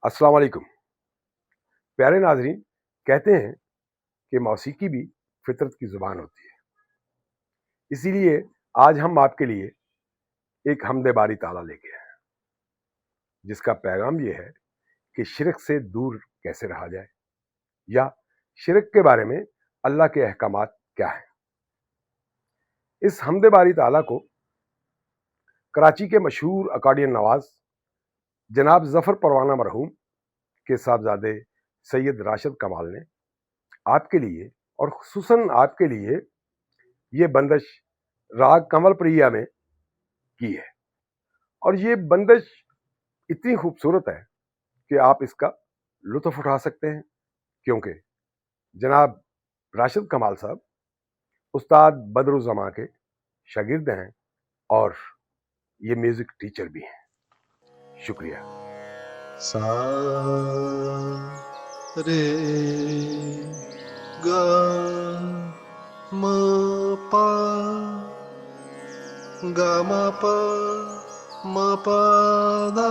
अस्सलाम वालेकुम। प्यारे नाज़रीन, कहते हैं कि मौसीकी भी फितरत की ज़ुबान होती है। इसीलिए आज हम आपके लिए एक हमदे बारी ताला लेके आए हैं, जिसका पैगाम ये है कि शिरक से दूर कैसे रहा जाए, या शिरक के बारे में अल्लाह के अहकामात क्या हैं। इस हमदे बारी ताला को कराची के मशहूर अकॉर्डियन नवाज जनाब ज़फ़र परवाना मरहूम के साहबजादे सैयद राशिद कमाल ने आपके लिए और खुसूसन आपके लिए ये बंदिश राग कमल प्रिया में की है। और ये बंदिश इतनी खूबसूरत है कि आप इसका लुत्फ उठा सकते हैं, क्योंकि जनाब राशिद कमाल साहब उस्ताद बदरुज़्ज़मा के शागिर्द हैं और ये म्यूजिक टीचर भी हैं। शुक्रिया। सा रे गा म पा गा म पा म पा दा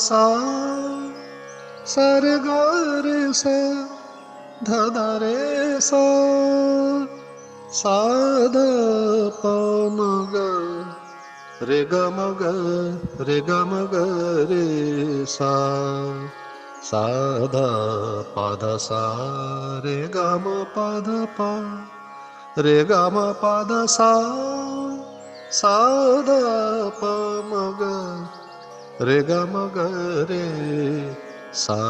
सा सा रे गा रे सा धा धा रे सा सा धा पा म गा रे गा म गा रे गा म गा रे सा सा धा पा धा सा रे गा म पा धा पा रे गा म पा धा सा सा धा पा म गा रे गा म गा रे सा।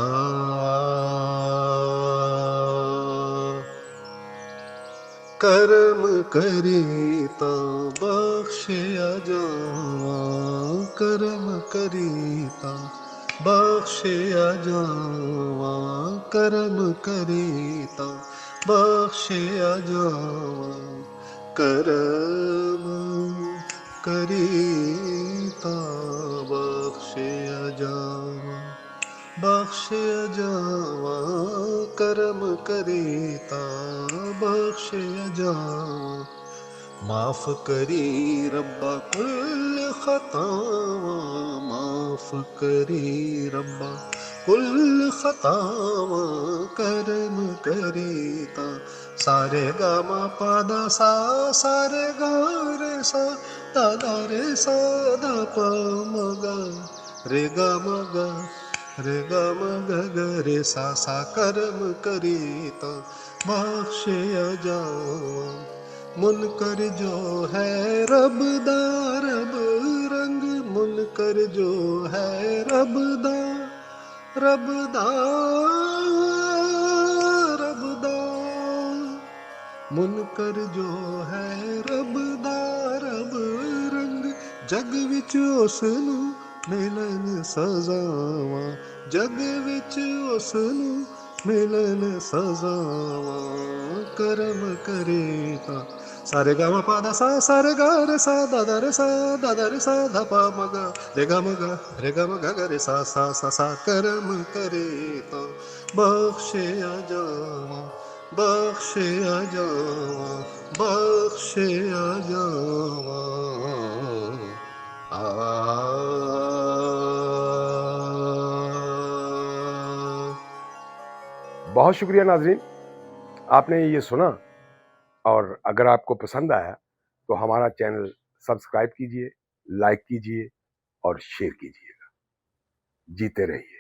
कर्म करीता बख्शिया जावा, कर्म करीता बख्शिया जावा, कर्म करीता बख्शिया जावा, कर्म करीता बख्शिया जावा, बख्शिया जावा, कर्म करीता बख्शिया जावा, माफ करी रब्बा कुल खतावा, माफ करी रब्बा कुल खतावा, कर्म करीता सारे गा मा पा दा सा सारे गा रे सा दा दा रे सा दा पा म गा रे गा म गा रे गा म ग ग रे सा सा कर्म करीता बख्शिया जावा, मुनकर जो है रबदा रब रंग, मुनकर जो है रबदा रबदा रबदा, मुनकर जो है रबदा रब रंग, जग विच उसनू मिलन सजावा, जग विच उसनू मिलन सजावा, कर्म करेता सारे गा मा पा दा सा सारे गा रे सा दा दा रे सा दा दा रे सा धा पा म गा रे गा म गा रे गा म गा गा रे सा सा सा सा कर्म करेता बख्शिया जावा, बख्शिया जावा, बख्शिया जावा। बहुत शुक्रिया नाज़रीन, आपने ये सुना। और अगर आपको पसंद आया तो हमारा चैनल सब्सक्राइब कीजिए, लाइक कीजिए और शेयर कीजिएगा। जीते रहिए।